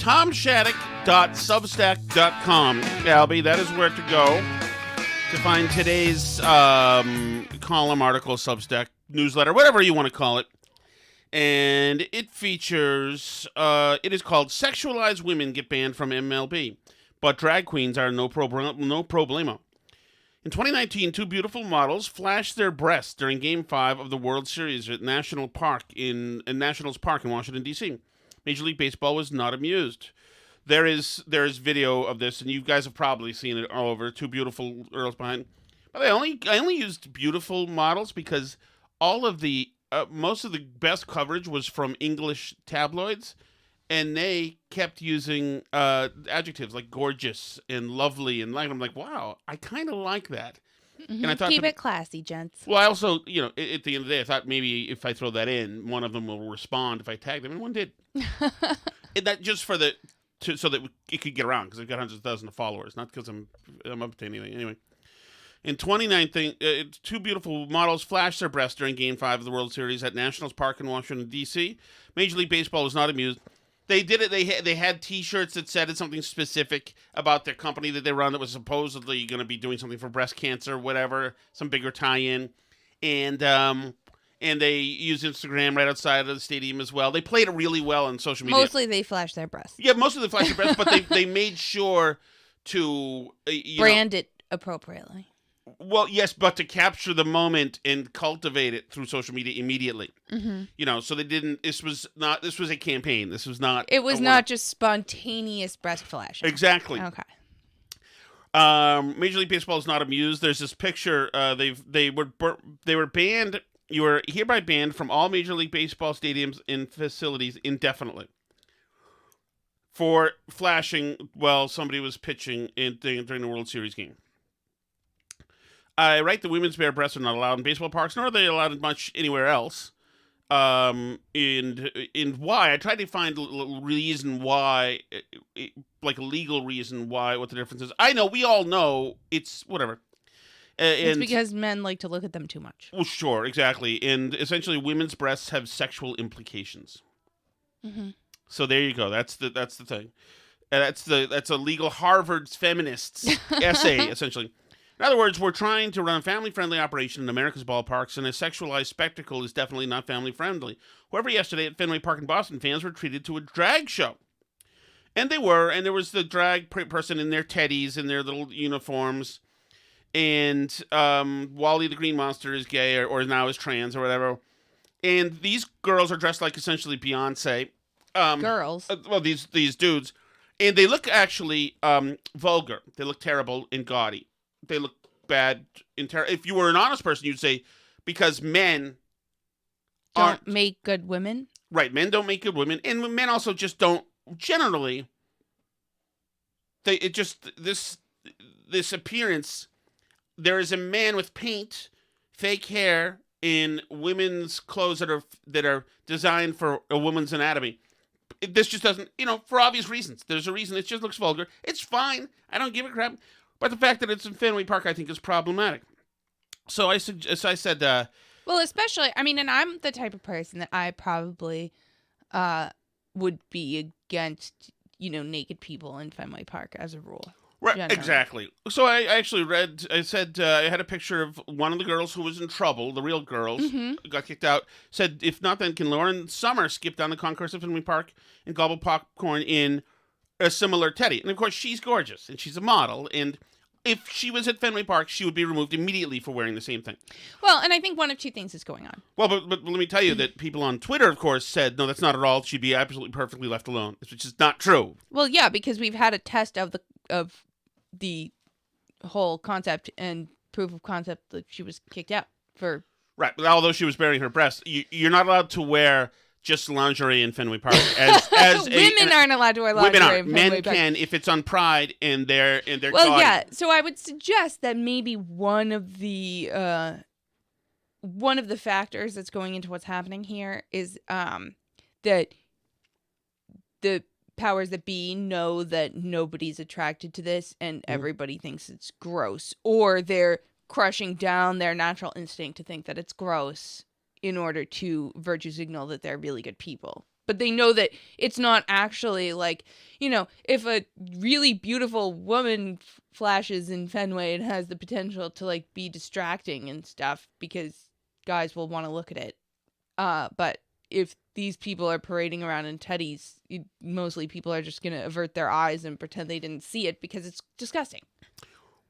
tomshattuck.substack.com. Albie, that is where to go to find today's column, article, Substack, newsletter, whatever you want to call it. And it features, it is called Sexualized Women Get Banned from MLB, but Drag Queens Are No Problemo. In 2019, two beautiful models flashed their breasts during Game 5 of the World Series at Nationals Park in Washington, D.C. Major League Baseball was not amused. There is video of this, and you guys have probably seen it all over. Two beautiful girls behind. But I only used beautiful models because all of the most of the best coverage was from English tabloids, and they kept using adjectives like gorgeous and lovely, and I'm like, wow, I kind of like that. Mm-hmm. And I thought keep it classy, gents. Well, I also, at the end of the day, I thought maybe if I throw that in, one of them will respond if I tag them, and one did. And that just so that it could get around, because I've got hundreds of thousands of followers, not because I'm up to anything. Anyway, in 2019, two beautiful models flashed their breasts during Game 5 of the World Series at Nationals Park in Washington, D.C. Major League Baseball was not amused. They did it. They had T-shirts that said something specific about their company that they run that was supposedly going to be doing something for breast cancer, whatever, some bigger tie-in, and they used Instagram right outside of the stadium as well. They played it really well on social media. Mostly they flashed their breasts. Yeah, mostly they flashed their breasts, but they made sure to brand it appropriately. Well, yes, but to capture the moment and cultivate it through social media immediately. Mm-hmm. So they didn't. This was a campaign. This was not. It was not just spontaneous breast flashing. Exactly. Okay. Major League Baseball is not amused. There's this picture. They were banned. You are hereby banned from all Major League Baseball stadiums and facilities indefinitely for flashing while somebody was pitching during the World Series game. I write the women's bare breasts are not allowed in baseball parks, nor are they allowed much anywhere else. And why? I tried to find a reason why, like a legal reason why, what the difference is. I know, we all know, it's whatever. It's because men like to look at them too much. Well, sure, exactly. And essentially, women's breasts have sexual implications. Mm-hmm. So there you go. That's the thing. That's a legal Harvard feminists essay, essentially. In other words, we're trying to run a family-friendly operation in America's ballparks, and a sexualized spectacle is definitely not family-friendly. However, yesterday at Fenway Park in Boston, fans were treated to a drag show. And they were, and there was the drag person in their teddies, in their little uniforms, and Wally the Green Monster is gay, or now is trans, or whatever. And these girls are dressed like essentially Beyonce. Girls? Well, these dudes. And they look actually vulgar. They look terrible and gaudy. They look bad. If you were an honest person, you'd say because men don't make good women. Right, men don't make good women, and men also just don't generally. This appearance. There is a man with paint, fake hair, in women's clothes that are designed for a woman's anatomy. This just doesn't, for obvious reasons. There's a reason it just looks vulgar. It's fine. I don't give a crap. But the fact that it's in Fenway Park, I think, is problematic. So I said... well, especially, and I'm the type of person that I probably would be against, naked people in Fenway Park as a rule. Right, generally. Exactly. So I actually I had a picture of one of the girls who was in trouble, the real girls, got kicked out, said, if not, then can Lauren Summer skip down the concourse of Fenway Park and gobble popcorn in a similar teddy? And of course, she's gorgeous, and she's a model, and if she was at Fenway Park, she would be removed immediately for wearing the same thing. Well, and I think one of two things is going on. Well, but let me tell you that people on Twitter, of course, said, no, that's not at all. She'd be absolutely perfectly left alone, which is not true. Well, yeah, because we've had a test of the whole concept and proof of concept that she was kicked out for. Right, but although she was baring her breasts, you're not allowed to wear just lingerie in Fenway Park. As women aren't allowed to wear lingerie. Women aren't. In Fenway Men Park. can if it's on Pride and they're well, gaudy. yeah. So I would suggest that maybe one of the factors that's going into what's happening here is that the powers that be know that nobody's attracted to this and everybody thinks it's gross, or they're crushing down their natural instinct to think that it's gross in order to virtue signal that they're really good people. but they know that it's not actually like, if a really beautiful woman flashes in Fenway, it has the potential to like be distracting and stuff because guys will want to look at it. But if these people are parading around in teddies, mostly people are just going to avert their eyes and pretend they didn't see it because it's disgusting.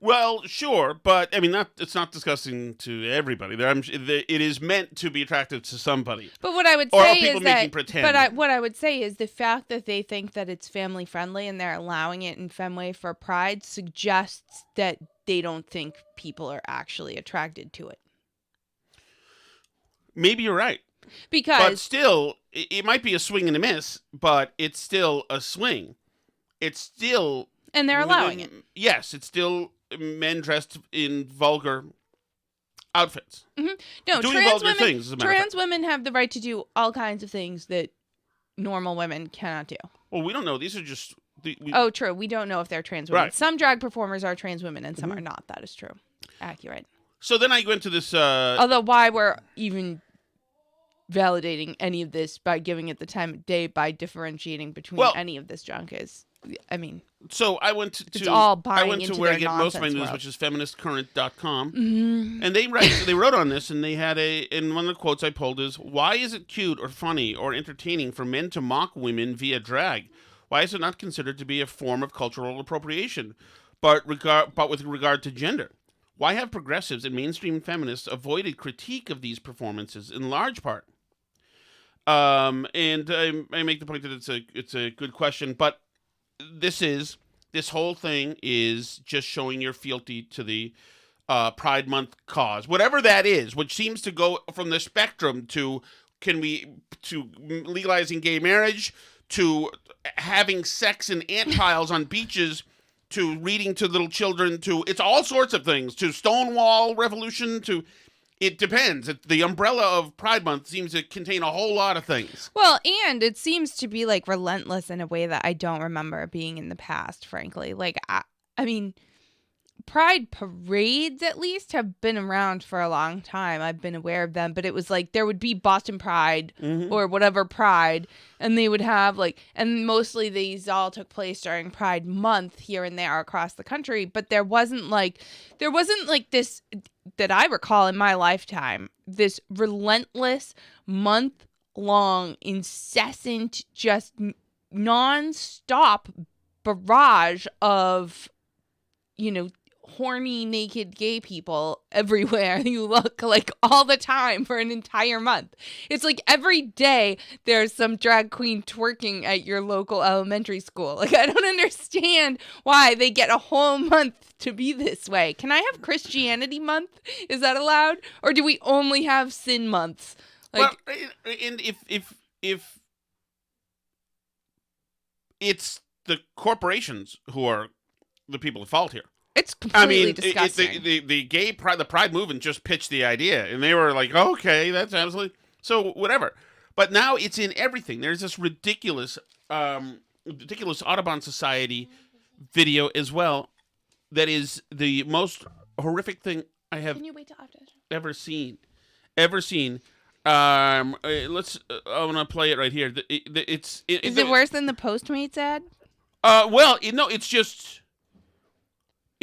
Well, sure, but I mean, it's not disgusting to everybody. It is meant to be attractive to somebody. But what I would or say people is making that, pretend. what I would say is the fact that they think that it's family friendly and they're allowing it in Fenway for Pride suggests that they don't think people are actually attracted to it. Maybe you're right. But still, it might be a swing and a miss, but it's still a swing. It's still... And they're allowing it. Yes, it's still men dressed in vulgar outfits. Mm-hmm. No, doing vulgar things, as a matter of fact. Trans women have the right to do all kinds of things that normal women cannot do. Well, we don't know. These are just... True. We don't know if they're trans women. Right. Some drag performers are trans women and some are not. That is true. Accurate. So then I went to this... Although why we're even validating any of this by giving it the time of day by differentiating between any of this junk is... I mean, so I went to it's all buying I went to into where I their get most of my news, world. which is feministcurrent.com. Mm-hmm. And they wrote on this, and they had and one of the quotes I pulled is, "Why is it cute or funny or entertaining for men to mock women via drag? Why is it not considered to be a form of cultural appropriation, but with regard to gender? Why have progressives and mainstream feminists avoided critique of these performances in large part?" And I make the point that it's a good question, but this whole thing is just showing your fealty to the Pride Month cause, whatever that is, which seems to go from the spectrum to legalizing gay marriage, to having sex in ant piles on beaches, to reading to little children, to it's all sorts of things, to Stonewall Revolution, to... It depends. The umbrella of Pride Month seems to contain a whole lot of things. Well, and it seems to be like relentless in a way that I don't remember being in the past, frankly. Like, I mean, Pride parades at least have been around for a long time. I've been aware of them, but it was like there would be Boston Pride or whatever Pride, and they would have and mostly these all took place during Pride Month here and there across the country, but there wasn't like this that I recall in my lifetime, this relentless month-long, incessant, just non-stop barrage of, horny, naked gay people everywhere you look, like all the time for an entire month. It's like every day there's some drag queen twerking at your local elementary school. Like, I don't understand why they get a whole month to be this way. Can I have Christianity month? Is that allowed? Or do we only have sin months? Well, and if it's the corporations who are the people at fault here. It's completely disgusting. The Pride movement just pitched the idea, and they were like, "Okay, that's absolutely so whatever." But now it's in everything. There's this ridiculous Audubon Society video as well. That is the most horrific thing I have ever seen. I'm gonna play it right here. Is it worse than the Postmates ad? Well,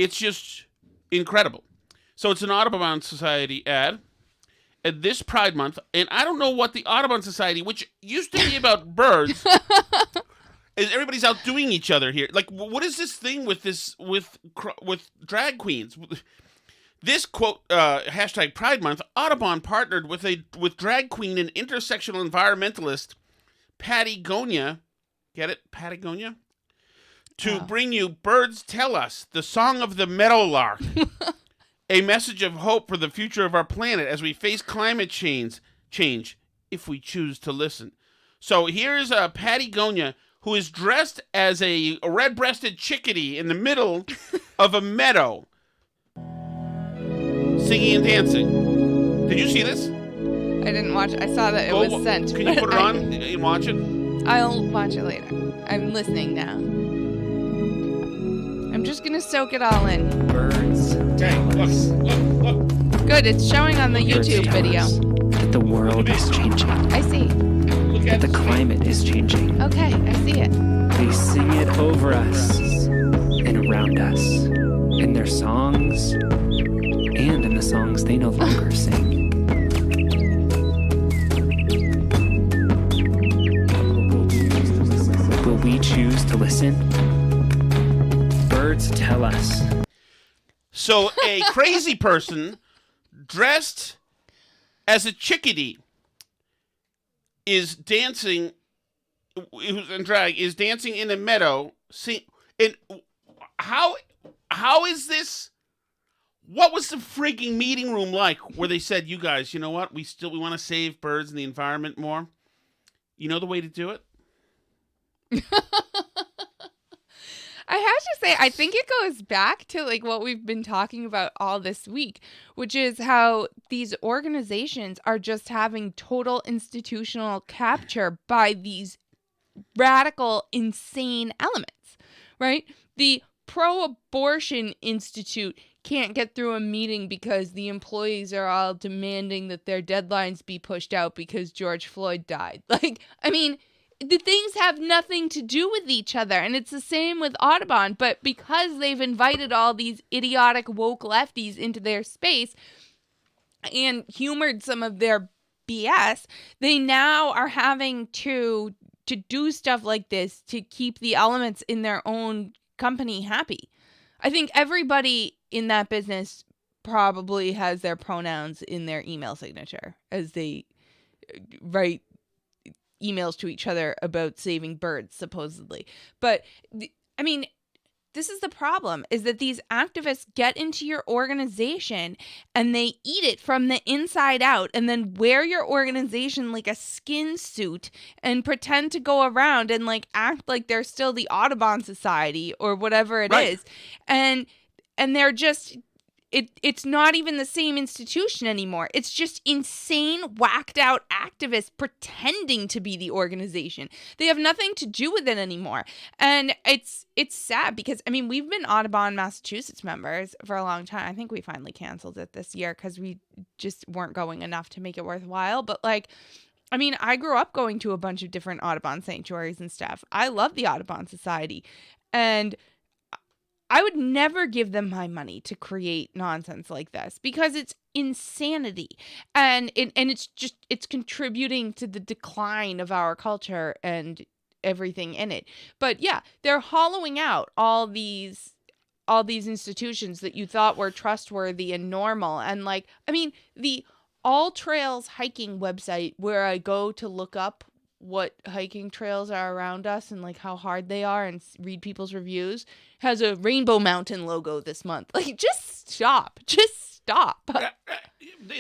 it's just incredible. So it's an Audubon Society ad. And this Pride Month, and I don't know what the Audubon Society, which used to be about birds, is everybody's outdoing each other here. Like, what is this thing with drag queens? This quote, hashtag Pride Month, Audubon partnered with drag queen and intersectional environmentalist Patagonia. Get it? Patagonia? To bring you Birds Tell Us, the song of the meadowlark. A message of hope for the future of our planet as we face climate change if we choose to listen. So here's Patagonia, who is dressed as a red-breasted chickadee in the middle of a meadow, singing and dancing. Did you see this? I didn't watch it. I saw that it was sent. Can you put it on and watch it? I'll watch it later. I'm listening now. I'm just going to soak it all in. Birds. Okay, look. Good, it's showing on the YouTube video. That the world is changing. I see. Look that the climate is changing. Okay, I see it. They sing it over us and around us, in their songs and in the songs they no longer sing. Will we choose to listen? Birds tell us. So a crazy person dressed as a chickadee is dancing, who's in drag, is dancing in a meadow. And how is this? What was the freaking meeting room like where they said, you guys, you know what? We want to save birds and the environment more. You know the way to do it? I have to say, I think it goes back to like what we've been talking about all this week, which is how these organizations are just having total institutional capture by these radical, insane elements, right? The pro-abortion institute can't get through a meeting because the employees are all demanding that their deadlines be pushed out because George Floyd died. Like, I mean, the things have nothing to do with each other. And it's the same with Audubon. But because they've invited all these idiotic woke lefties into their space and humored some of their BS, they now are having to do stuff like this to keep the elements in their own company happy. I think everybody in that business probably has their pronouns in their email signature as they write emails to each other about saving birds, supposedly. But, I mean, this is the problem, is that these activists get into your organization and they eat it from the inside out and then wear your organization like a skin suit and pretend to go around and like act like they're still the Audubon Society or whatever it is. And they're just... It's not even the same institution anymore. It's just insane, whacked out activists pretending to be the organization. They have nothing to do with it anymore. And it's sad because, I mean, we've been Audubon, Massachusetts members for a long time. I think we finally canceled it this year because we just weren't going enough to make it worthwhile. But like, I mean, I grew up going to a bunch of different Audubon sanctuaries and stuff. I love the Audubon Society. And I would never give them my money to create nonsense like this because it's insanity and it's contributing to the decline of our culture and everything in it. But yeah, they're hollowing out all these institutions that you thought were trustworthy and normal. And like, I mean, the All Trails hiking website where I go to look up what hiking trails are around us and like how hard they are and read people's reviews has a Rainbow Mountain logo this month. Like, just stop. And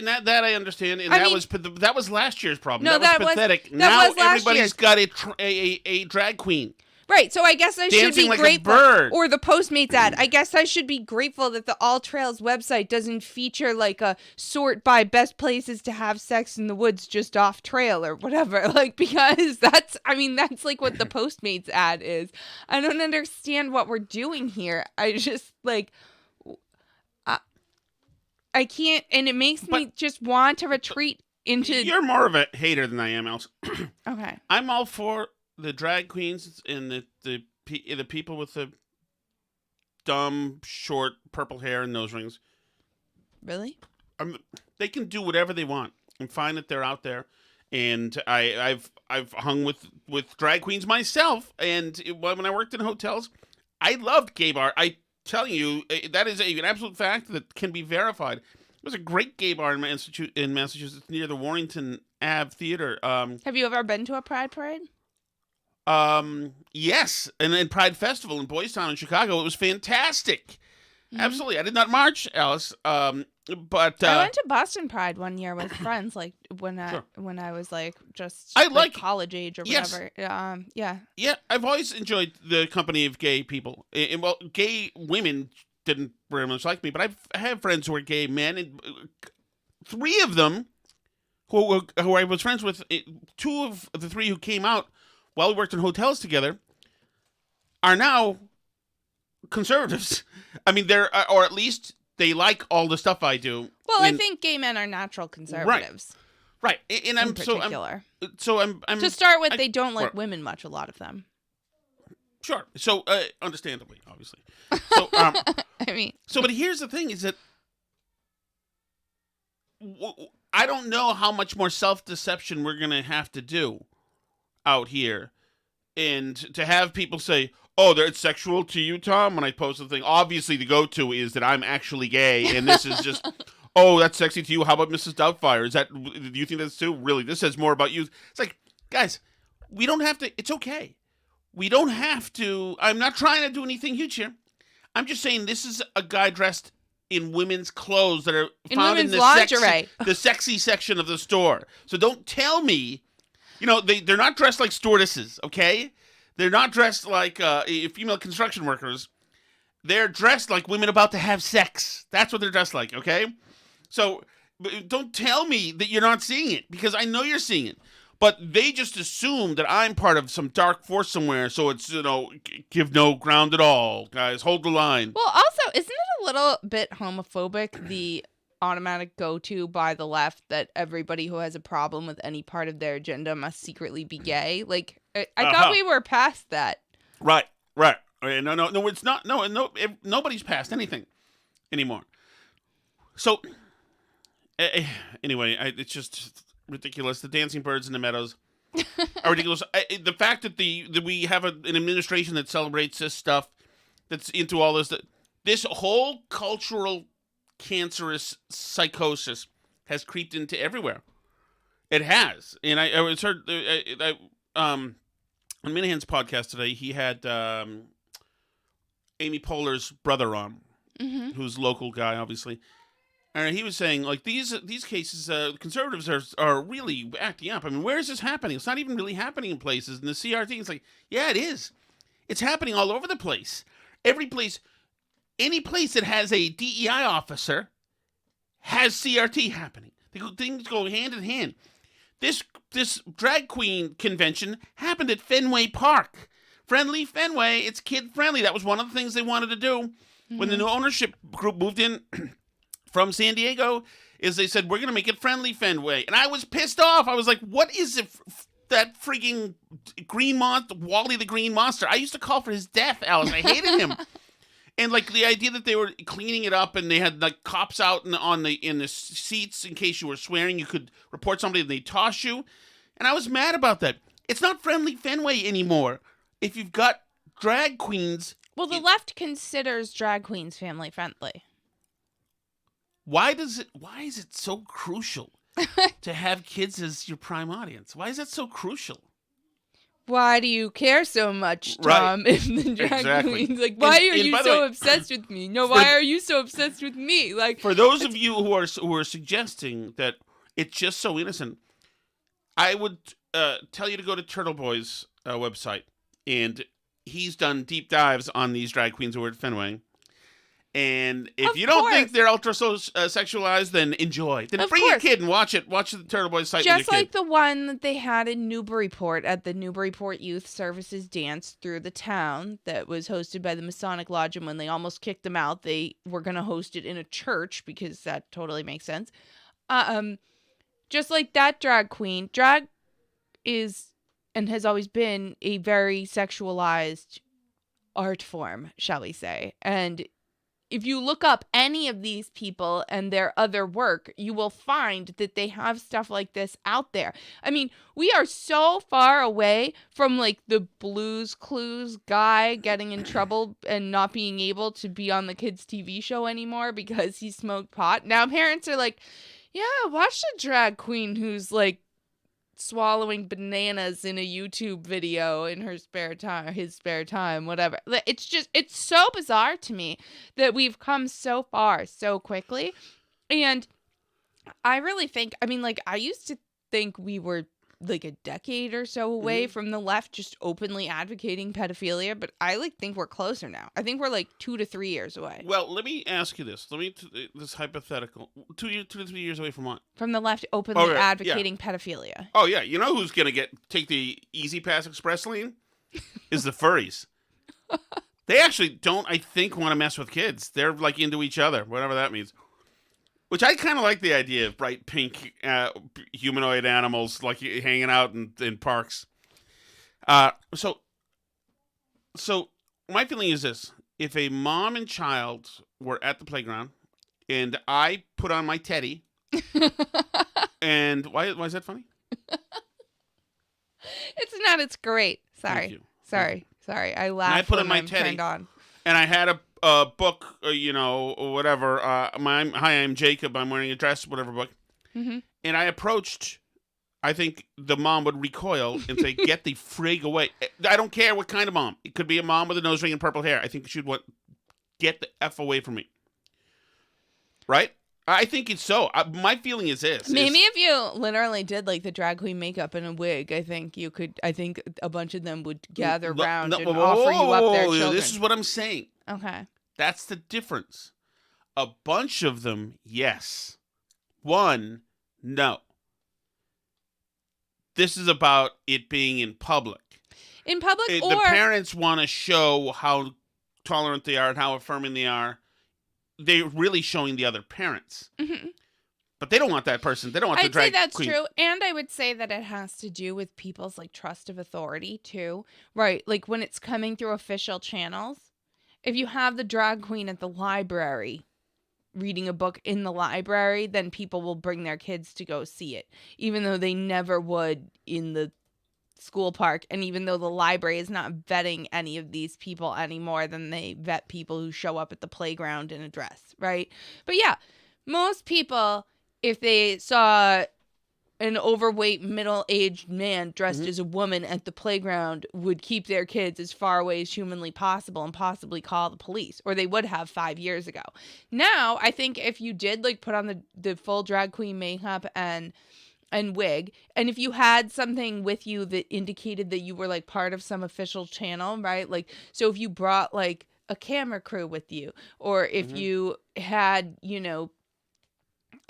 that I understand, and that was last year's problem. No, that was pathetic. Now everybody's got a drag queen. Right, so I guess I should be like grateful. A bird. Or the Postmates ad. I guess I should be grateful that the All Trails website doesn't feature like a sort by best places to have sex in the woods just off trail or whatever. Like, because that's like what the Postmates ad is. I don't understand what we're doing here. I just like, I can't, and it makes me just want to retreat into. You're more of a hater than I am, Alice. Okay. I'm all for the drag queens and the people with the dumb, short, purple hair and nose rings. Really? They can do whatever they want. I'm fine that they're out there. And I've hung with drag queens myself. And when I worked in hotels, I loved gay bar. I tell you, that is an absolute fact that can be verified. There's a great gay bar in Massachusetts near the Warrington Ave Theater. Have you ever been to a Pride Parade? Yes, and then Pride Festival in Boys Town in Chicago. It was fantastic. Mm-hmm. Absolutely. I did not march, Alice. But I went to Boston Pride one year with friends, like when I was like just college age or whatever. Yeah. Yeah, I've always enjoyed the company of gay people. And well, gay women didn't very much like me, but I have friends who are gay men, and 3 of them who I was friends with, 2 of the 3 who came out while we worked in hotels together, are now conservatives. I mean, or at least they like all the stuff I do. Well, I think gay men are natural conservatives. Right. Right, and in particular. I'm To start with, they don't like women much, a lot of them. Sure. So, understandably, obviously. So, I mean... So, but here's the thing, is that I don't know how much more self-deception we're going to have to do out here. And to have people say, oh, it's sexual to you, Tom, when I post the thing. Obviously, the go-to is that I'm actually gay, and this is just... Oh, that's sexy to you. How about Mrs. Doubtfire? Do you think that's too? Really, this says more about you. It's like, guys, we don't have to. It's okay. We don't have to. I'm not trying to do anything huge here. I'm just saying this is a guy dressed in women's clothes that are found in the lingerie, the sexy section of the store. So don't tell me, they're not dressed like stewardesses. Okay, they're not dressed like female construction workers. They're dressed like women about to have sex. That's what they're dressed like. Okay. So don't tell me that you're not seeing it, because I know you're seeing it. But they just assume that I'm part of some dark force somewhere, so it's, give no ground at all, guys. Hold the line. Well, also, isn't it a little bit homophobic, the automatic go-to by the left that everybody who has a problem with any part of their agenda must secretly be gay? Like, I thought we were past that. Right. No, it's not. No, nobody's past anything anymore. So... Anyway, it's just ridiculous. The dancing birds in the meadows are ridiculous. The fact that we have an administration that celebrates this stuff, that's into all this whole cultural cancerous psychosis has creeped into everywhere. It has, and I was heard on Minahan's podcast today. He had Amy Poehler's brother on, who's a local guy, obviously. And he was saying, like, these cases, conservatives are really acting up. I mean, where is this happening? It's not even really happening in places. And the CRT is like, yeah, it is. It's happening all over the place. Every place, any place that has a DEI officer has CRT happening. Things go hand in hand. This drag queen convention happened at Fenway Park. Friendly Fenway, it's kid friendly. That was one of the things they wanted to do when the new ownership group moved in from San Diego, is they said, we're going to make it Friendly Fenway. And I was pissed off. I was like, what is it, that freaking green monster, Wally the Green Monster? I used to call for his death, Alice. I hated him. And like the idea that they were cleaning it up and they had like cops out in the seats in case you were swearing, you could report somebody and they toss you. And I was mad about that. It's not Friendly Fenway anymore. If you've got drag queens. Well, the left considers drag queens family friendly. Why is it so crucial to have kids as your prime audience? Why is that so crucial? Why do you care so much, Tom? Right. If the drag queens, like, why are you so obsessed with me? No, why are you so obsessed with me? Like, for those of you who are suggesting that it's just so innocent, I would tell you to go to Turtle Boy's website, and he's done deep dives on these drag queens who are at Fenway. And if you don't think they're ultra sexualized, then enjoy. Then bring your kid and watch it. Watch the Turtle Boys site with your kid. Just like the one that they had in Newburyport at the Newburyport Youth Services Dance Through the Town that was hosted by the Masonic Lodge. And when they almost kicked them out, they were going to host it in a church because that totally makes sense. Just like that drag queen, drag is and has always been a very sexualized art form, shall we say. And if you look up any of these people and their other work, you will find that they have stuff like this out there. I mean, we are so far away from like the Blue's Clues guy getting in trouble and not being able to be on the kids' TV show anymore because he smoked pot. Now parents are like, yeah, watch the drag queen who's like swallowing bananas in a YouTube video in her spare time, his spare time, whatever. It's so bizarre to me that we've come so far so quickly. And I really think, I mean, like, I used to think we were like a decade or so away from the left just openly advocating pedophilia, but I like think we're closer now. I think we're like 2 to 3 years away. Well, let me ask you this. This hypothetical. 2 to 3 years away from what? From the left openly advocating pedophilia. Oh yeah, you know who's gonna take the Easy Pass Express lane? Is the furries. They actually don't, I think, want to mess with kids. They're like into each other, whatever that means. Which I kind of like the idea of bright pink humanoid animals like hanging out in parks. So my feeling is this: if a mom and child were at the playground, and I put on my teddy, and why is that funny? It's not. It's great. Thank Sorry. you. Sorry. I laughed I put when on my I'm teddy. turned on. And I had a book, or whatever. Hi, I'm Jacob. I'm wearing a dress, whatever book. Mm-hmm. And I approached. I think the mom would recoil and say, "Get the frig away!" I don't care what kind of mom. It could be a mom with a nose ring and purple hair. I think she'd want, "Get the f away from me." Right? I think it's so. My feeling is this: Maybe if you literally did like the drag queen makeup and a wig, I think you could. I think a bunch of them would gather around and offer you up their children. This is what I'm saying. Okay. That's the difference. A bunch of them, yes. One, no. This is about it being in public. In public, or the parents want to show how tolerant they are and how affirming they are. They're really showing the other parents. Mm-hmm. But they don't want that person. They don't want the drag queen. I'd say that's true. And I would say that it has to do with people's like trust of authority too. Right. Like when it's coming through official channels. If you have the drag queen at the library reading a book in the library, then people will bring their kids to go see it. Even though they never would in the school park, and even though the library is not vetting any of these people any more than they vet people who show up at the playground in a dress, right? But yeah, most people, if they saw an overweight middle-aged man dressed as a woman at the playground, would keep their kids as far away as humanly possible and possibly call the police, or they would have 5 years ago. Now, I think if you did like put on the full drag queen makeup and wig, and if you had something with you that indicated that you were like part of some official channel, right? Like, so if you brought like a camera crew with you, or if you had,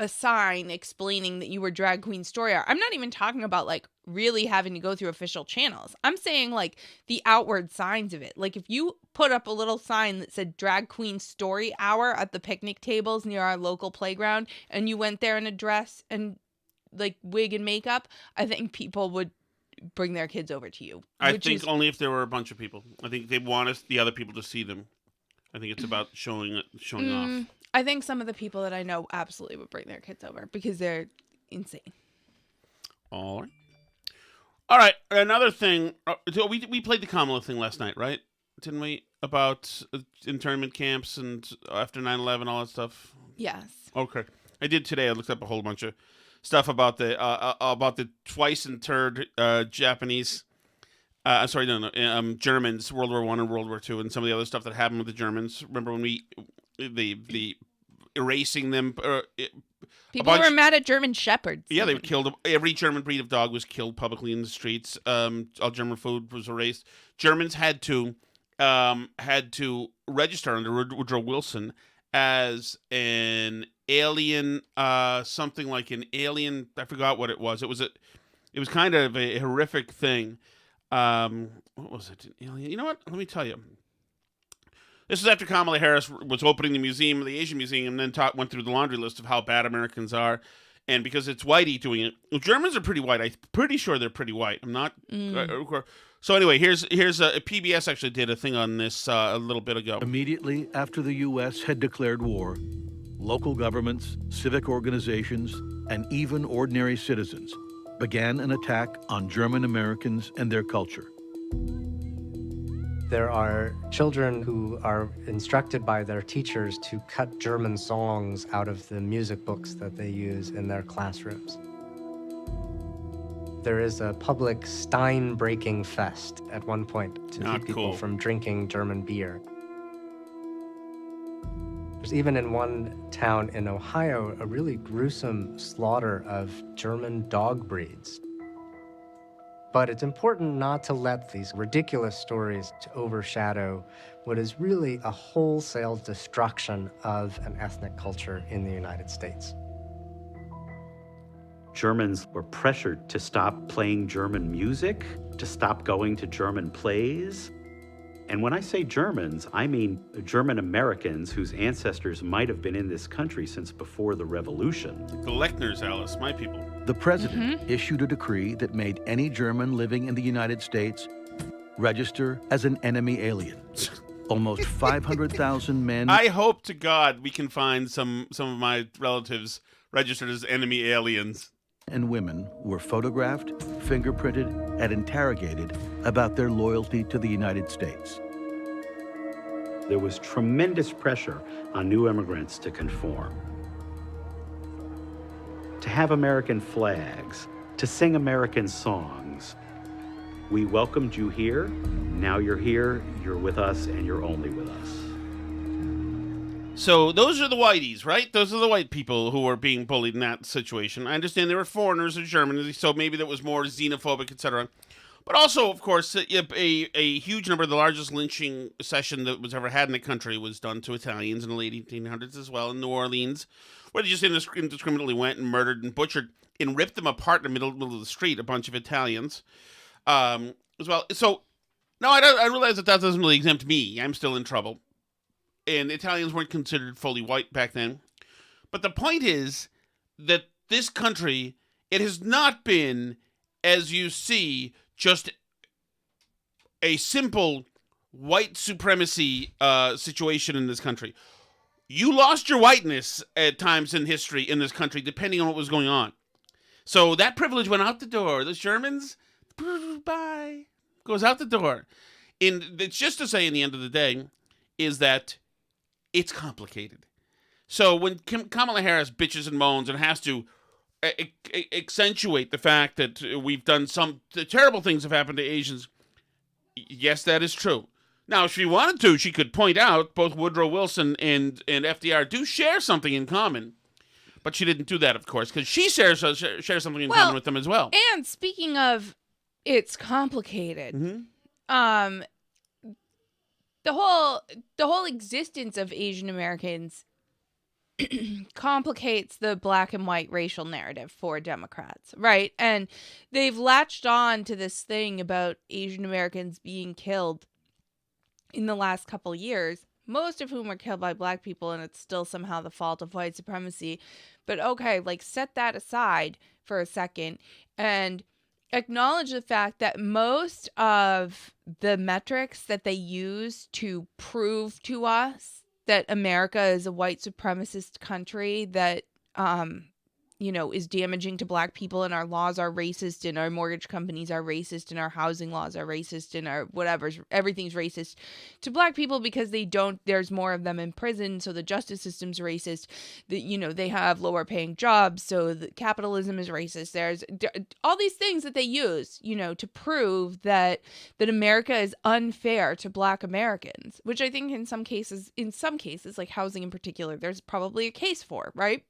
a sign explaining that you were drag queen story hour. I'm not even talking about like really having to go through official channels. I'm saying like the outward signs of it. Like if you put up a little sign that said drag queen story hour at the picnic tables near our local playground, and you went there in a dress and like wig and makeup, I think people would bring their kids over to you. I think only if there were a bunch of people. I think they want the other people to see them. I think it's about showing off. I think some of the people that I know absolutely would bring their kids over because they're insane. All right. Another thing. So we played the Kamala thing last night, right? Didn't we? About internment camps and after 9/11, all that stuff. Yes. Okay. I did today. I looked up a whole bunch of stuff about the twice interred Japanese. Germans, World War I and World War II, and some of the other stuff that happened with the Germans. Remember when the erasing them? People were mad at German shepherds. Yeah, they killed every German breed of dog was killed publicly in the streets. All German food was erased. Germans had to register under Woodrow Wilson as an alien, something like an alien. I forgot what it was. It was kind of a horrific thing. What was it? An alien? You know what? Let me tell you. This is after Kamala Harris was opening the museum, the Asian Museum, and then went through the laundry list of how bad Americans are. And because it's whitey doing it, well, Germans are pretty white. I'm pretty sure they're pretty white. I'm not. So anyway, here's PBS actually did a thing on this a little bit ago. Immediately after the U.S. had declared war, local governments, civic organizations, and even ordinary citizens began an attack on German Americans and their culture. There are children who are instructed by their teachers to cut German songs out of the music books that they use in their classrooms. There is a public Stein-breaking fest at one point to keep people from drinking German beer. There's even in one town in Ohio a really gruesome slaughter of German dog breeds. But it's important not to let these ridiculous stories to overshadow what is really a wholesale destruction of an ethnic culture in the United States. Germans were pressured to stop playing German music, to stop going to German plays. And when I say Germans, I mean German Americans whose ancestors might have been in this country since before the Revolution. The Lechners, Alice, my people. The president issued a decree that made any German living in the United States register as an enemy alien. Almost 500,000 men. I hope to God we can find some of my relatives registered as enemy aliens. And women were photographed, fingerprinted, and interrogated about their loyalty to the United States. There was tremendous pressure on new immigrants to conform, to have American flags, to sing American songs. We welcomed you here. Now you're here, you're with us, and you're only with us. So those are the whiteys, right? Those are the white people who were being bullied in that situation. I understand they were foreigners of Germany, so maybe that was more xenophobic, etc. But also, of course, a huge number of the largest lynching session that was ever had in the country was done to Italians in the late 1800s as well in New Orleans, where they just indiscriminately went and murdered and butchered and ripped them apart in the middle of the street, a bunch of Italians as well. So, no, I realize that doesn't really exempt me. I'm still in trouble. And Italians weren't considered fully white back then. But the point is that this country, it has not been, as you see, just a simple white supremacy situation in this country. You lost your whiteness at times in history in this country, depending on what was going on. So that privilege went out the door. The Germans, bye, goes out the door. And it's just to say, in the end of the day, is that it's complicated. So when Kamala Harris bitches and moans and has to accentuate the fact that we've done the terrible things have happened to Asians, yes, that is true. Now, if she wanted to, she could point out both Woodrow Wilson and FDR do share something in common. But she didn't do that, of course, because she shares something in common with them as well. And speaking of, it's complicated. The whole existence of Asian Americans complicates the black and white racial narrative for Democrats, right? And they've latched on to this thing about Asian Americans being killed in the last couple years, most of whom were killed by black people, and it's still somehow the fault of white supremacy. But okay, like, set that aside for a second and acknowledge the fact that most of the metrics that they use to prove to us that America is a white supremacist country that, is damaging to black people, and our laws are racist, and our mortgage companies are racist, and our housing laws are racist, and our everything's racist to black people because there's more of them in prison, so the justice system's racist. They have lower paying jobs, so the capitalism is racist. There's all these things that they use, to prove that America is unfair to black Americans, which I think in some cases, like housing in particular, there's probably a case for, right?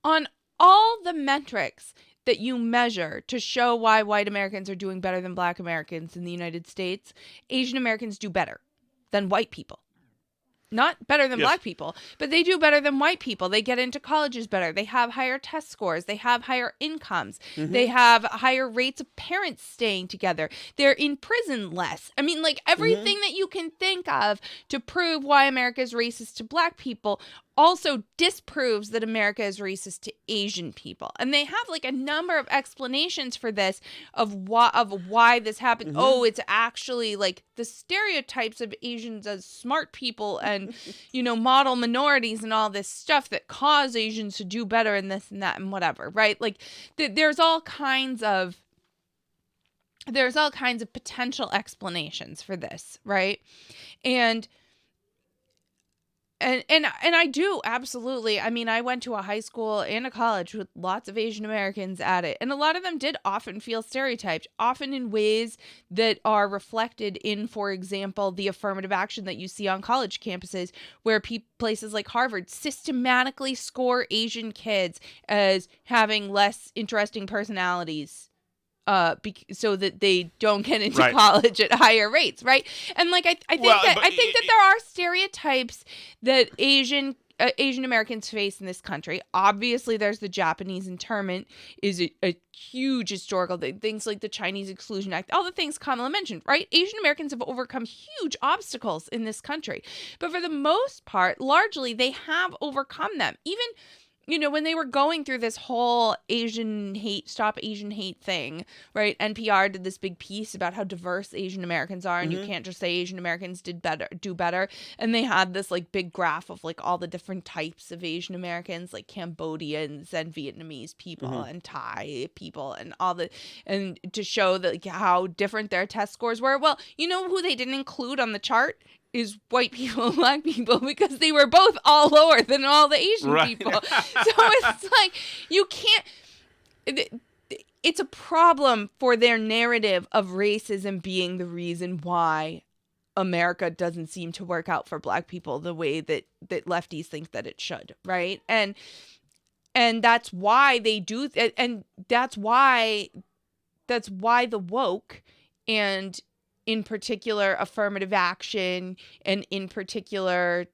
On all the metrics that you measure to show why white Americans are doing better than black Americans in the United States, Asian Americans do better than white people. Not better than black people, but they do better than white people. They get into colleges better. They have higher test scores. They have higher incomes. They have higher rates of parents staying together. They're in prison less. I mean, like, everything that you can think of to prove why America is racist to black people also disproves that America is racist to Asian people. And they have like a number of explanations for this of why this happened. Oh, it's actually like the stereotypes of Asians as smart people and, model minorities and all this stuff that cause Asians to do better in this and that and whatever, right? Like there's all kinds of potential explanations for this, right? And I do, absolutely. I mean, I went to a high school and a college with lots of Asian Americans at it. And a lot of them did often feel stereotyped, often in ways that are reflected in, for example, the affirmative action that you see on college campuses, where places like Harvard systematically score Asian kids as having less interesting personalities. So that they don't get into college at higher rates, right? And like I think that there are stereotypes that Asian Asian Americans face in this country. Obviously, there's the Japanese internment is a huge historical thing. Things like the Chinese Exclusion Act, all the things Kamala mentioned, right? Asian Americans have overcome huge obstacles in this country. But for the most part, largely, they have overcome them. Even, when they were going through this whole Stop Asian Hate thing, right? NPR did this big piece about how diverse Asian Americans are, and you can't just say Asian Americans do better. And they had this like big graph of like all the different types of Asian Americans, like Cambodians and Vietnamese people and Thai people and and to show that like, how different their test scores were. Well, you know who they didn't include on the chart? Is white people and black people, because they were both all lower than all the Asian people. So it's like, you can't, it's a problem for their narrative of racism being the reason why America doesn't seem to work out for black people the way that lefties think that it should, right? And that's why they do, and that's why the woke and in particular affirmative action and in particular,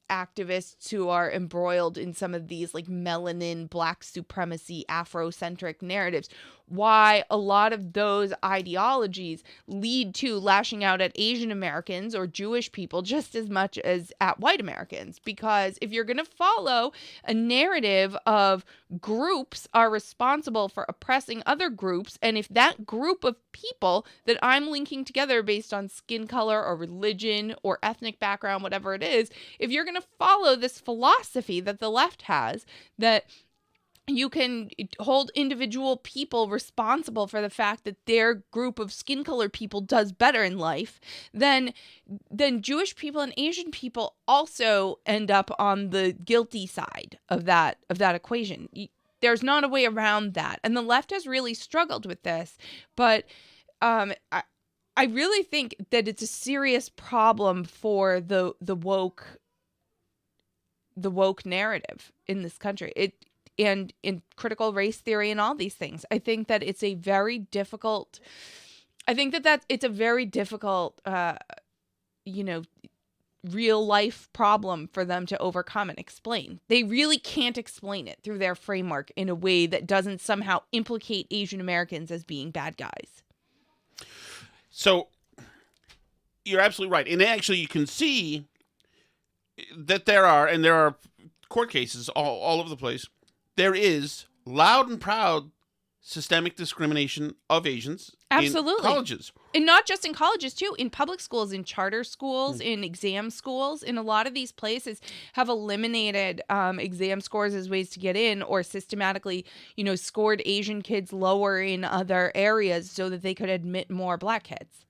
activists who are embroiled in some of these like melanin, black supremacy, Afrocentric narratives, why a lot of those ideologies lead to lashing out at Asian Americans or Jewish people just as much as at white Americans. Because if you're going to follow a narrative of groups are responsible for oppressing other groups, and if that group of people that I'm linking together based on skin color or religion or ethnic background, whatever it is, if you're going to follow this philosophy that the left has, that you can hold individual people responsible for the fact that their group of skin color people does better in life, then Jewish people and Asian people also end up on the guilty side of that equation. There's not a way around that. And the left has really struggled with this. But I really think that it's a serious problem for the woke narrative in this country. And in critical race theory and all these things. I think that it's a very difficult, real life problem for them to overcome and explain. They really can't explain it through their framework in a way that doesn't somehow implicate Asian Americans as being bad guys. So you're absolutely right. And actually you can see that there are court cases all over the place. There is loud and proud systemic discrimination of Asians Absolutely. in colleges. And not just in colleges, too. In public schools, in charter schools, in exam schools. In a lot of these places have eliminated exam scores as ways to get in, or systematically, scored Asian kids lower in other areas so that they could admit more black kids.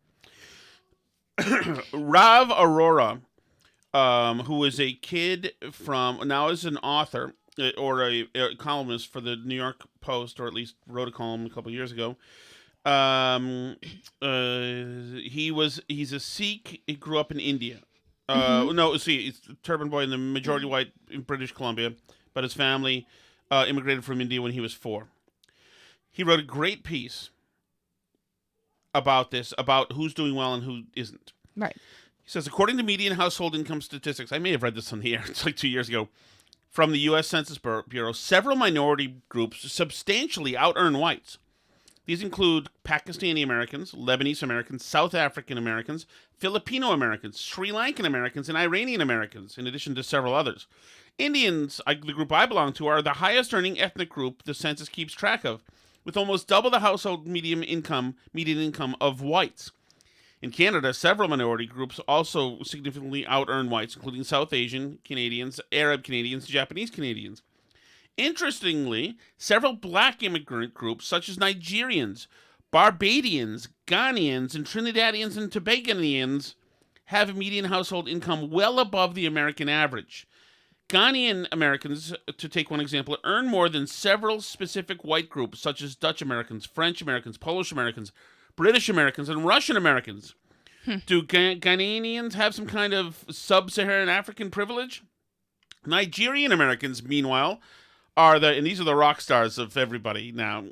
Rav Arora, who is a kid now is an author, or a columnist for the New York Post, or at least wrote a column a couple of years ago. He's a Sikh. He grew up in India. He's a turban boy in the majority white in British Columbia, but his family immigrated from India when he was 4. He wrote a great piece about this, about who's doing well and who isn't. Right. He says, according to median household income statistics, I may have read this on the air, it's like 2 years ago, from the U.S. Census Bureau, several minority groups substantially out-earn whites. These include Pakistani Americans, Lebanese Americans, South African Americans, Filipino Americans, Sri Lankan Americans, and Iranian Americans, in addition to several others. Indians, the group I belong to, are the highest-earning ethnic group the census keeps track of, with almost double the household median income of whites. In Canada, several minority groups also significantly out-earn whites, including South Asian Canadians, Arab Canadians, Japanese Canadians. Interestingly, several black immigrant groups, such as Nigerians, Barbadians, Ghanaians, and Trinidadians and Tobaganians, have a median household income well above the American average. Ghanaian Americans, to take one example, earn more than several specific white groups, such as Dutch Americans, French Americans, Polish Americans, British Americans, and Russian Americans. Do Ghanaians have some kind of sub-Saharan African privilege? Nigerian Americans, meanwhile, and these are the rock stars of everybody now.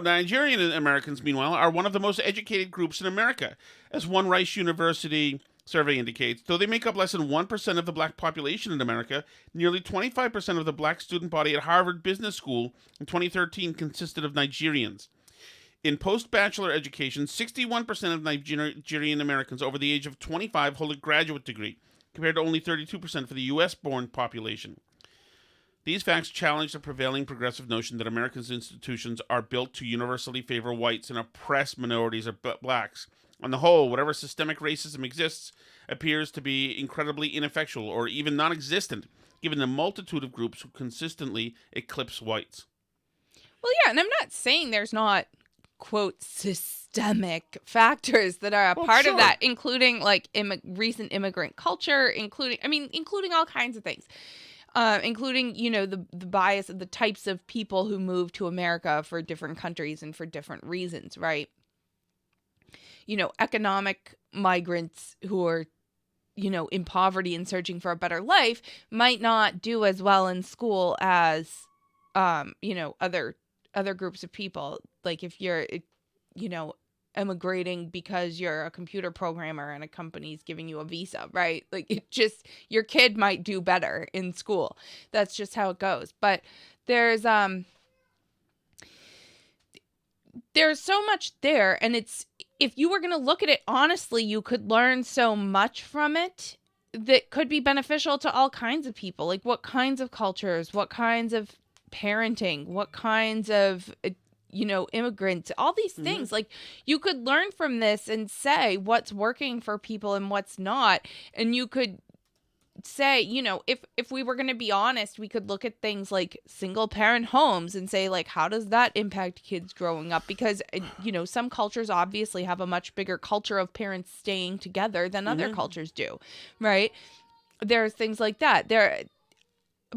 Nigerian Americans, meanwhile, are one of the most educated groups in America. As one Rice University survey indicates, though they make up less than 1% of the black population in America, nearly 25% of the black student body at Harvard Business School in 2013 consisted of Nigerians. In post-bachelor education, 61% of Nigerian Americans over the age of 25 hold a graduate degree, compared to only 32% for the U.S.-born population. These facts challenge the prevailing progressive notion that America's institutions are built to universally favor whites and oppress minorities or blacks. On the whole, whatever systemic racism exists appears to be incredibly ineffectual or even non-existent, given the multitude of groups who consistently eclipse whites. Well, yeah, and I'm not saying there's not, quote, systemic factors that are a part of that, including like recent immigrant culture, including all kinds of things. Including, the bias of the types of people who move to America for different countries and for different reasons, right? Economic migrants who are, in poverty and searching for a better life might not do as well in school as, other groups of people. Like if you're, emigrating because you're a computer programmer and a company's giving you a visa, right? Like your kid might do better in school. That's just how it goes. But there's so much there, and if you were going to look at it honestly, you could learn so much from it that could be beneficial to all kinds of people. Like what kinds of cultures, what kinds of parenting, what kinds of immigrants, all these things. Like you could learn from this and say what's working for people and what's not. And you could say, if we were going to be honest, we could look at things like single parent homes and say, like, how does that impact kids growing up? Because, some cultures obviously have a much bigger culture of parents staying together than other cultures do, right? There's things like that.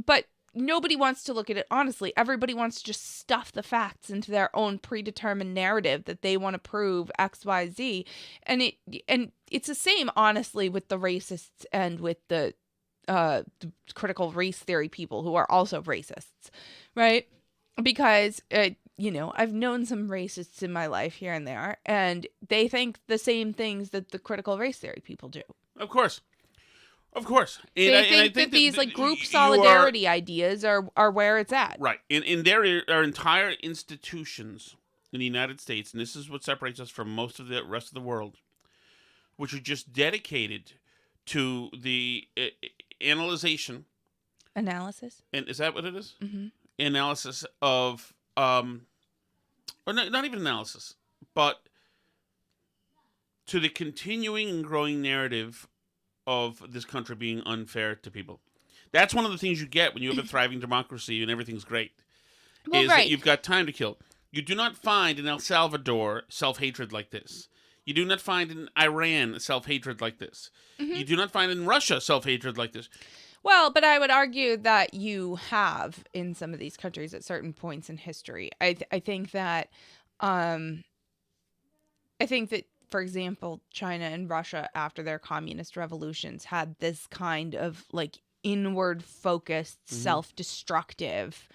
But nobody wants to look at it honestly. Everybody wants to just stuff the facts into their own predetermined narrative that they want to prove X, Y, Z. And it's the same, honestly, with the racists and with the critical race theory people who are also racists, right? Because, I've known some racists in my life here and there, and they think the same things that the critical race theory people do. Of course. And They think that these like group solidarity ideas are where it's at. Right. And there are entire institutions in the United States, and this is what separates us from most of the rest of the world, which are just dedicated to the analysis. And is that what it is? Mm-hmm. Analysis of, or not even analysis, but to the continuing and growing narrative of this country being unfair to people. That's one of the things you get when you have a thriving democracy and everything's great. That you've got time to kill. You do not find in El Salvador self-hatred like this. You do not find in Iran self-hatred like this. Mm-hmm. You do not find in Russia self-hatred like this. Well, but I would argue that you have in some of these countries at certain points in history. I think that for example, China and Russia, after their communist revolutions, had this kind of like inward focused, self-destructive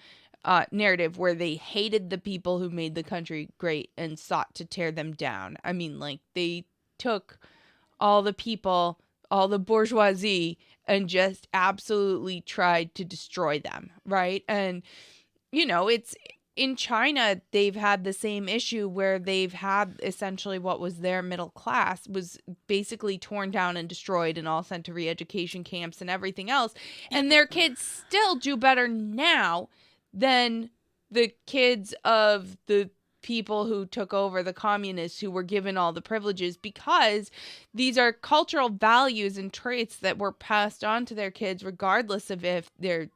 narrative where they hated the people who made the country great and sought to tear them down. I mean, like they took all the people, all the bourgeoisie, and just absolutely tried to destroy them, right? And, it's in China, they've had the same issue where they've had essentially what was their middle class was basically torn down and destroyed and all sent to re-education camps and everything else. And their kids still do better now than the kids of the people who took over, the communists who were given all the privileges, because these are cultural values and traits that were passed on to their kids regardless of if their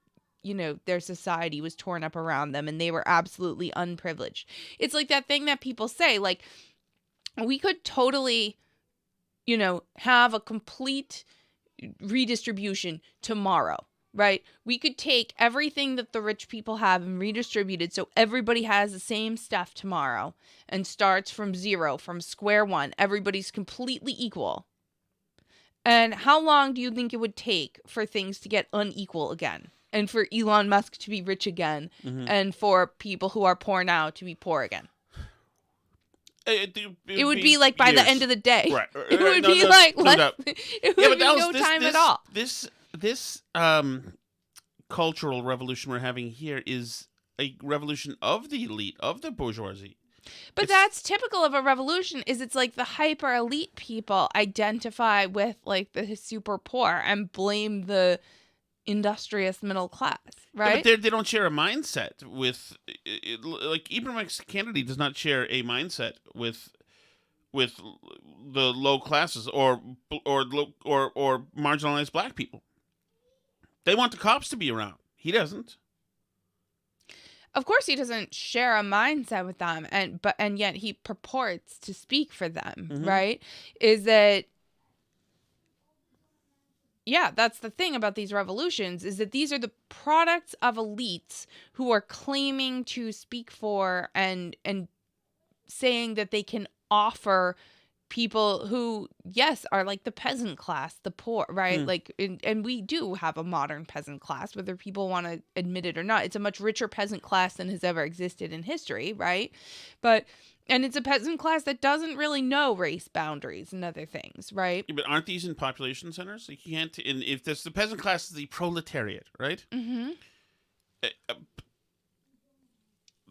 society was torn up around them and they were absolutely unprivileged. It's like that thing that people say, like, we could totally, have a complete redistribution tomorrow, right? We could take everything that the rich people have and redistribute it so everybody has the same stuff tomorrow and starts from zero, from square one. Everybody's completely equal. And how long do you think it would take for things to get unequal again? And for Elon Musk to be rich again, and for people who are poor now to be poor again? It would be like by the years. end of the day. Right. It would No, be no, like no less. doubt. It Yeah, would but be no time at all. This cultural revolution we're having here is a revolution of the elite, of the bourgeoisie. But that's typical of a revolution. Is it's like the hyper elite people identify with like the super poor and blame the industrious middle class, right? Yeah, but they don't share a mindset with like Ibram X. Kennedy does not share a mindset with the low classes or marginalized black people. They want the cops to be around. He doesn't. Of course, he doesn't share a mindset with them, and yet he purports to speak for them, right? Is that, yeah, that's the thing about these revolutions, is that these are the products of elites who are claiming to speak for and saying that they can offer people who, yes, are like the peasant class, the poor, right? Like, and we do have a modern peasant class, whether people want to admit it or not. It's a much richer peasant class than has ever existed in history, right? And it's a peasant class that doesn't really know race boundaries and other things, right? Yeah, but aren't these in population centers? Like you can't. If this the peasant class is the proletariat, right? Mm-hmm.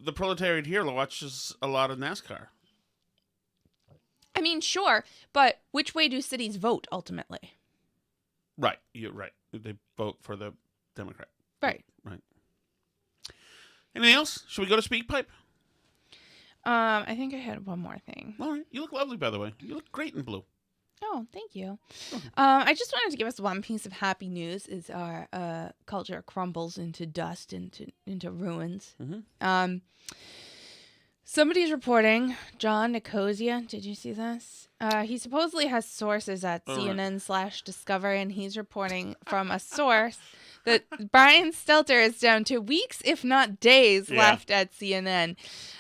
The proletariat here watches a lot of NASCAR. I mean, sure, but which way do cities vote ultimately? Right, you're right. They vote for the Democrat. Right. Right. Anything else? Should we go to Speak Pipe? I think I had one more thing. All right. You look lovely, by the way. You look great in blue. Oh, thank you. I just wanted to give us one piece of happy news as our culture crumbles into dust, into ruins. Mm-hmm. Somebody's reporting, John Nicosia, did you see this? He supposedly has sources at CNN/Discovery, and he's reporting from a source that Brian Stelter is down to weeks, if not days, left at CNN.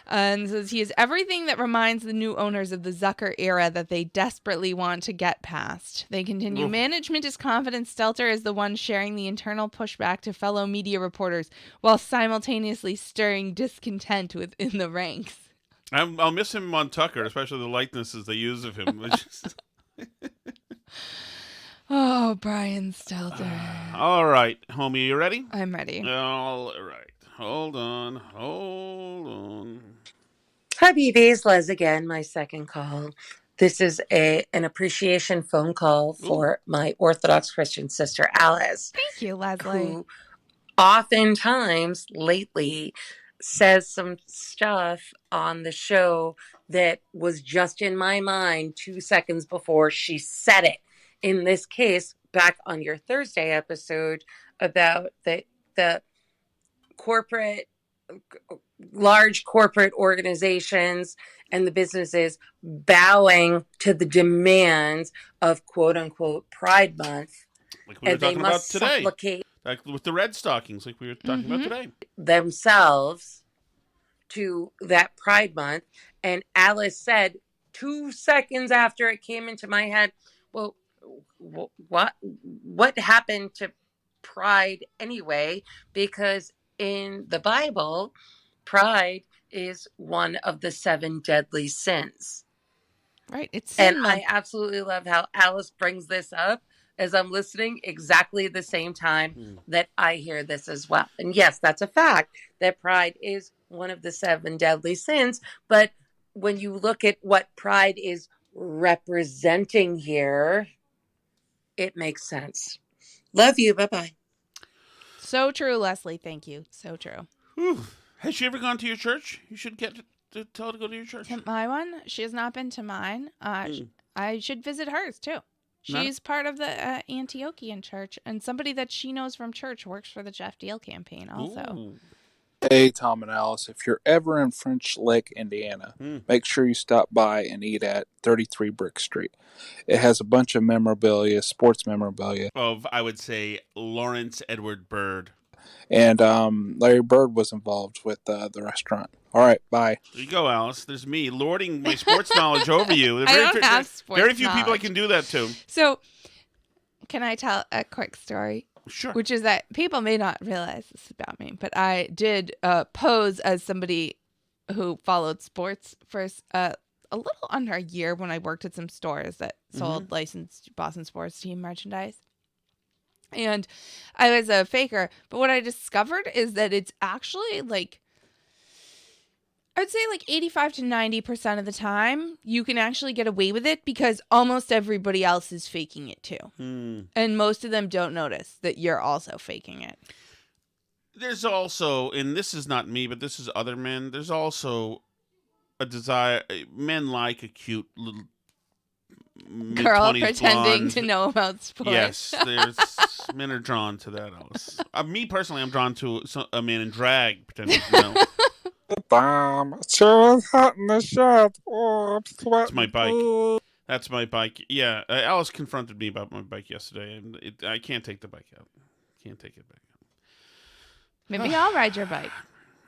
And says he is everything that reminds the new owners of the Zucker era that they desperately want to get past. They continue, management is confident Stelter is the one sharing the internal pushback to fellow media reporters while simultaneously stirring discontent within the ranks. I'll miss him on Tucker, especially the likenesses they use of him. Oh, Brian Stelter. All right, homie, you ready? I'm ready. All right. Hold on. Hi, BBs. Les again, my second call. This is an appreciation phone call for my Orthodox Christian sister, Alice. Thank you, Leslie. Who oftentimes lately says some stuff on the show that was just in my mind 2 seconds before she said it. In this case, back on your Thursday episode about the large corporate organizations and the businesses bowing to the demands of quote unquote Pride Month. Like we were talking about today. Supplicate Like with the red stockings, like we were talking about today. themselves to that Pride Month. And Alice said 2 seconds after it came into my head, well, what happened to pride anyway? Because in the Bible, pride is one of the 7 deadly sins. Right. It's and I absolutely love how Alice brings this up as I'm listening exactly the same time that I hear this as well. And yes, that's a fact that pride is one of the 7 deadly sins. But when you look at what pride is representing here, it makes sense. Love you. Bye-bye. So true, Leslie. Thank you. So true. Whew. Has she ever gone to your church? You should tell her to go to your church. To my one? She has not been to mine. I should visit hers, too. She's part of the Antiochian church, and somebody that she knows from church works for the Jeff Deal campaign also. Ooh. Hey, Tom and Alice, if you're ever in French Lick, Indiana, make sure you stop by and eat at 33 Brick Street. It has a bunch of memorabilia, sports memorabilia. Of, I would say, Lawrence Edward Bird. And Larry Bird was involved with the restaurant. All right, bye. There you go, Alice. There's me lording my sports knowledge over you. I don't have sports Very few people I knowledge. can do that to. So, can I tell a quick story? Sure. Which is that people may not realize this about me, but I did pose as somebody who followed sports for a a little under a year when I worked at some stores that sold licensed Boston sports team merchandise. And I was a faker. But what I discovered is that it's actually like, I would say like 85 to 90% of the time, you can actually get away with it because almost everybody else is faking it too. And most of them don't notice that you're also faking it. There's also, and this is not me, but this is other men, there's also a desire, men like a cute little Girl mid-20s pretending blonde. to know about sports. Yes, there's men are drawn to that, Alice. Me personally, I'm drawn to a man in drag pretending to know. Damn, sure is hot in the shed. Oh, I'm sweating. That's my bike. That's my bike. Yeah, Alice confronted me about my bike yesterday, and I can't take the bike out. Can't take it back out. Maybe I'll ride your bike.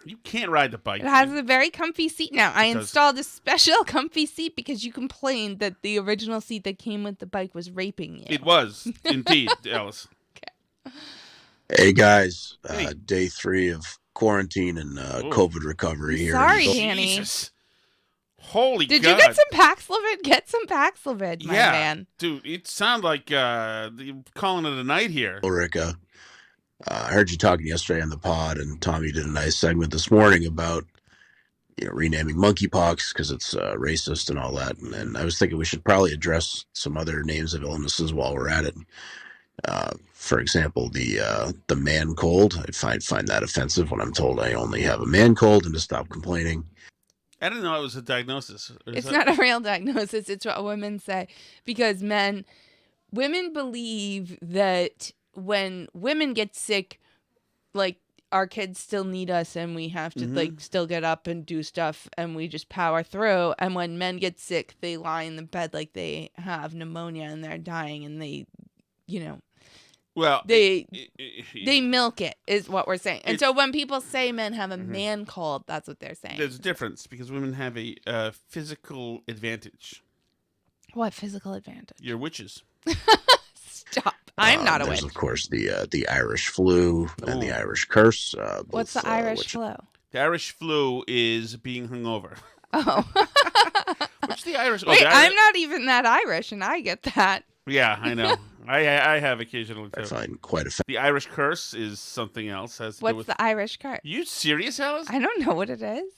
You can't ride the bike. It has a very comfy seat now. I does. installed a special comfy seat because you complained that the original seat that came with the bike was raping you. It was, indeed, Alice. Hey, guys. Hey. Day 3 of quarantine and COVID recovery here. Sorry, So- Danny. Jesus. Holy Did God. you get some Paxlovid? Get some Paxlovid, my Yeah, man. dude, it sounds like you're calling it a night here. Ulrika, I heard you talking yesterday on the pod, and Tommy did a nice segment this morning about renaming monkeypox because it's racist and all that. And I was thinking we should probably address some other names of illnesses while we're at it. For example, the man cold. I find that offensive when I'm told I only have a man cold and to stop complaining. I didn't know it was a diagnosis. It's not a real diagnosis. It's what women say. Because women believe that when women get sick, like, our kids still need us and we have to like still get up and do stuff and we just power through. And when men get sick, they lie in the bed like they have pneumonia and they're dying and they, Well, they milk it is what we're saying. And so when people say men have a man cold, that's what they're saying. there's a difference because women have a physical advantage. What physical advantage? You're witches. Stop. I'm not a There's, witch. of course, the Irish flu and the Irish curse. What's the Irish flu? The Irish flu is being hungover. Oh. Which the Irish... Wait, the I'm not even that Irish, and I get that. Yeah, I know. I have occasionally too. I find quite offensive. The Irish curse is something else. Has to do What's with... the Irish curse? You serious, Alice? I don't know what it is.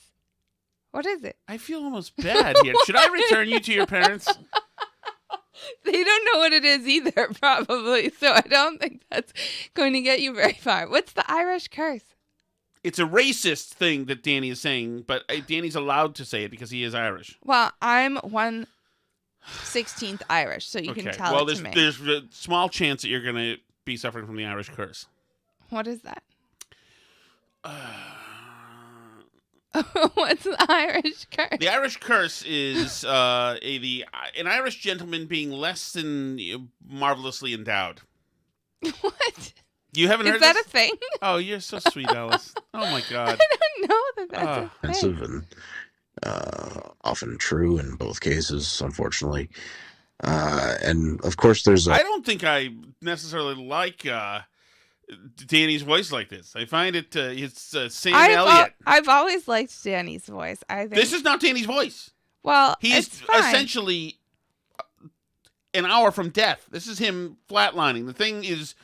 What is it? I feel almost bad here. Should I return you to your parents? They don't know what it is either, probably. So I don't think that's going to get you very far. What's the Irish curse? It's a racist thing that Danny is saying, but Danny's allowed to say it because he is Irish. Well, I'm 1/16 Irish, so you can tell it to me. There's a small chance that you're going to be suffering from the Irish curse. What is that? What's the Irish curse? The Irish curse is an Irish gentleman being less than marvelously endowed. What? You haven't Is heard that this? a thing? Oh, you're so sweet, Alice. Oh, my God. I don't know that that's a thing. Offensive and often true in both cases, unfortunately. And of course, there's I don't think I necessarily like Danny's voice like this. I find it it's Sam Elliott. I've always liked Danny's voice. I think This is not Danny's voice. well, He's it's fine. essentially an hour from death. This is him flatlining. The thing is,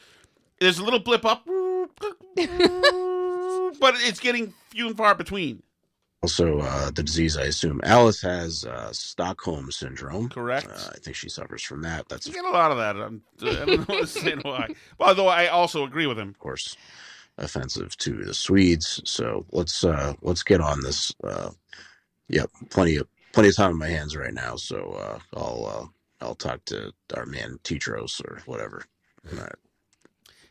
there's a little blip up, but it's getting few and far between. also the disease I assume Alice has, Stockholm syndrome. Correct. I think she suffers from that. That's, You of get a lot of that. I don't know what to say why. Although I also agree with him. course, offensive to the Swedes. So let's get on this. Yep, plenty of time on my hands right now. So I'll talk to our man Tetros or whatever. All right.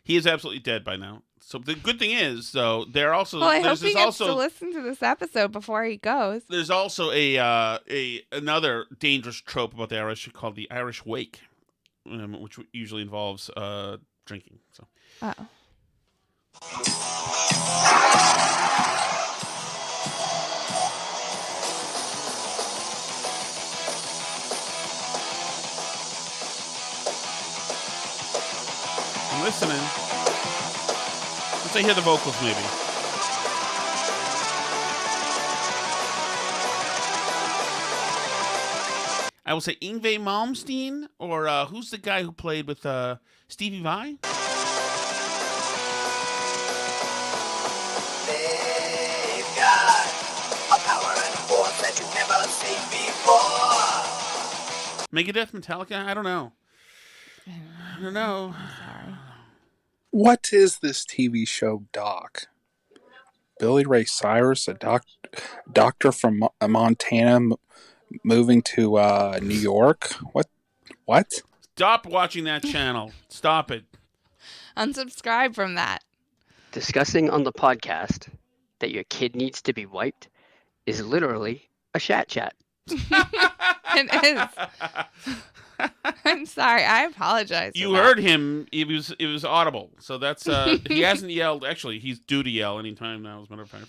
He is absolutely dead by now. So the good thing is, though, there also Well, I hope there's he this gets also to listen to this episode before he goes. there's also another dangerous trope about the Irish called the Irish wake, which usually involves drinking. So Uh-oh. I'm listening. Once I hear the vocals, maybe. I will say Yngwie Malmsteen, or who's the guy who played with Stevie Vai? They've got a power and a force that you've never seen before. Megadeth, Metallica? I don't know. I'm sorry. What is this TV show, Doc? Billy Ray Cyrus, a doctor from Montana moving to New York? What? Stop watching that channel. Stop it. Unsubscribe from that. Discussing on the podcast that your kid needs to be wiped is literally a chat. It is. I'm sorry. I apologize. You heard him. It was audible. So that's he hasn't yelled. Actually, he's due to yell anytime now, as a matter of fact.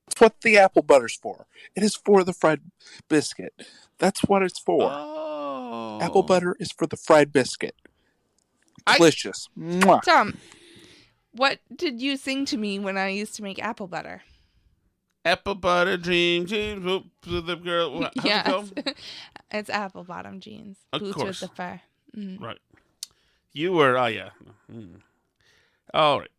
That's what the apple butter's for. It is for the fried biscuit. That's what it's for. Oh. Apple butter is for the fried biscuit. Delicious. Mwah. Tom, what did you sing to me when I used to make apple butter? Apple butter dreams, whoop, the girl. How's it go? It's apple bottom jeans. Of Boots course. with the fur. Mm. Right. You were. Oh yeah. All right.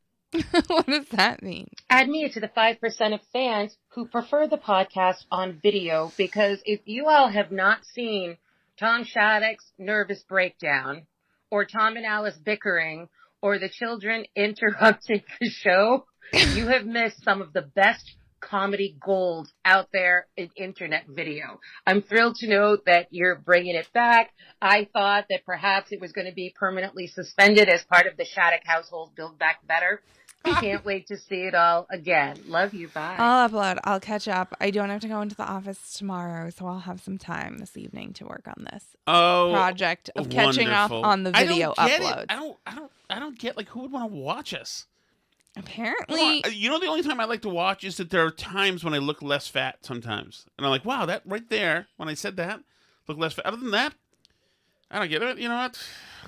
What does that mean? Add me to the 5% of fans who prefer the podcast on video, because if you all have not seen Tom Shattuck's nervous breakdown, or Tom and Alice bickering, or the children interrupting the show, you have missed some of the best comedy gold out there in internet video. I'm thrilled to know that you're bringing it back. I thought that perhaps it was going to be permanently suspended as part of the Shattuck household Build Back Better. I can't wait to see it all again. Love you. Bye. I'll upload. I'll catch up. I don't have to go into the office tomorrow, so I'll have some time this evening to work on this project of catching up on the video uploads. I don't get, like, who would want to watch us? Apparently, you know, the only time I like to watch is that there are times when I look less fat sometimes, and I'm like, wow, that right there when I said that look less fat. Other than that, I don't get it. You know what?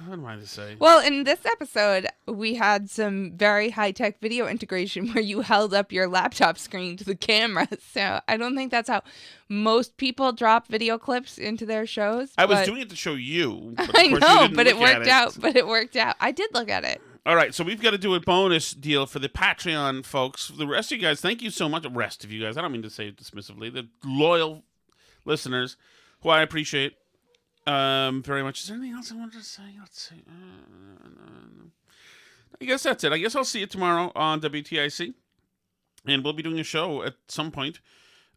What am I to say? Well, in this episode, we had some very high-tech video integration where you held up your laptop screen to the camera. So I don't think that's how most people drop video clips into their shows. I was doing it to show you. But of I course know, you didn't but it look at worked out. But it worked out. I did look at it. All right, so we've got to do a bonus deal for the Patreon folks. The rest of you guys, thank you so much. The rest of you guys, I don't mean to say it dismissively. The loyal listeners, who I appreciate very much. Is there anything else I wanted to say? Let's see. I guess that's it. I guess I'll see you tomorrow on WTIC, and we'll be doing a show at some point.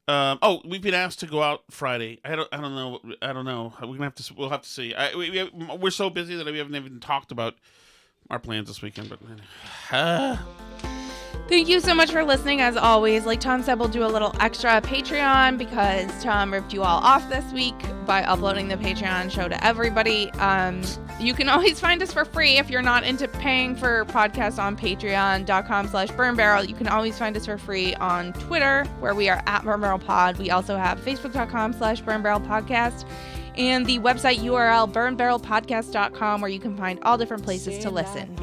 We've been asked to go out Friday. I don't know. We'll have to see. We're so busy that we haven't even talked about our plans this weekend, but Thank you so much for listening. As always, like Tom said, we'll do a little extra Patreon because Tom ripped you all off this week by uploading the Patreon show to everybody. You can always find us for free if you're not into paying for podcasts on patreon.com/burnbarrel. You can always find us for free on Twitter, where we are at burnbarrelpod. We also have facebook.com/burnbarrelpodcast. And the website URL burnbarrelpodcast.com, where you can find all different places to listen.